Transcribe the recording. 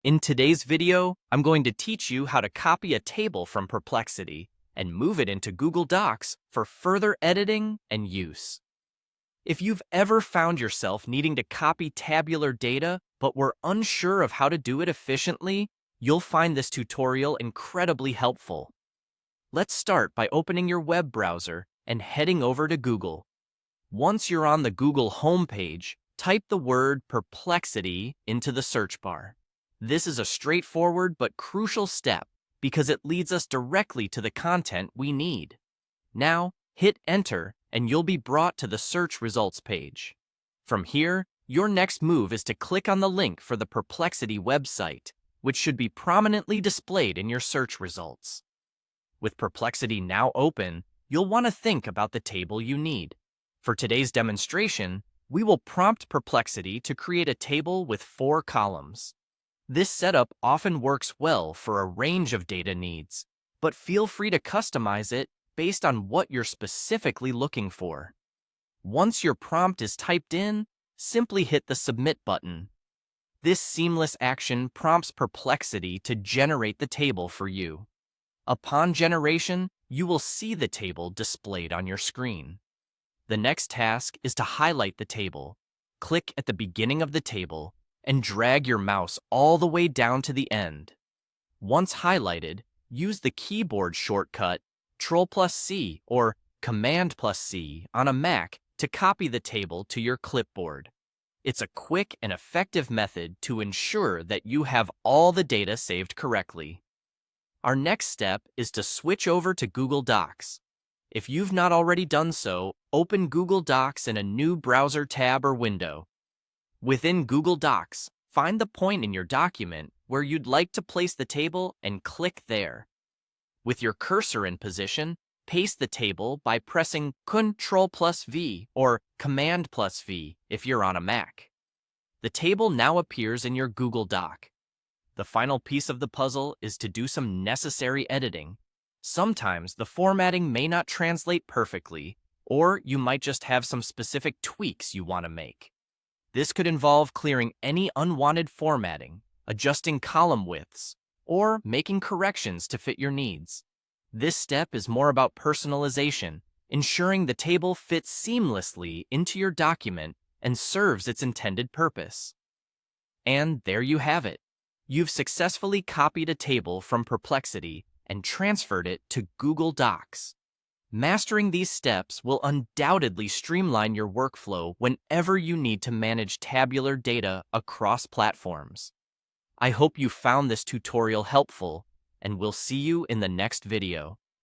In today's video, I'm going to teach you how to copy a table from Perplexity and move it into Google Docs for further editing and use. If you've ever found yourself needing to copy tabular data but were unsure of how to do it efficiently, you'll find this tutorial incredibly helpful. Let's start by opening your web browser and heading over to Google. Once you're on the Google homepage, type the word Perplexity into the search bar. This is a straightforward but crucial step because it leads us directly to the content we need. Now, hit Enter and you'll be brought to the search results page. From here, your next move is to click on the link for the Perplexity website, which should be prominently displayed in your search results. With Perplexity now open, you'll want to think about the table you need. For today's demonstration, we will prompt Perplexity to create a table with 4 columns. This setup often works well for a range of data needs, but feel free to customize it based on what you're specifically looking for. Once your prompt is typed in, simply hit the Submit button. This seamless action prompts Perplexity to generate the table for you. Upon generation, you will see the table displayed on your screen. The next task is to highlight the table. Click at the beginning of the table and drag your mouse all the way down to the end. Once highlighted, use the keyboard shortcut Ctrl+C or Command+C on a Mac to copy the table to your clipboard. It's a quick and effective method to ensure that you have all the data saved correctly. Our next step is to switch over to Google Docs. If you've not already done so, open Google Docs in a new browser tab or window. Within Google Docs, find the point in your document where you'd like to place the table and click there. With your cursor in position, paste the table by pressing Ctrl+V or Command+V if you're on a Mac. The table now appears in your Google Doc. The final piece of the puzzle is to do some necessary editing. Sometimes the formatting may not translate perfectly, or you might just have some specific tweaks you want to make. This could involve clearing any unwanted formatting, adjusting column widths, or making corrections to fit your needs. This step is more about personalization, ensuring the table fits seamlessly into your document and serves its intended purpose. And there you have it. You've successfully copied a table from Perplexity and transferred it to Google Docs. Mastering these steps will undoubtedly streamline your workflow whenever you need to manage tabular data across platforms. I hope you found this tutorial helpful, and we'll see you in the next video.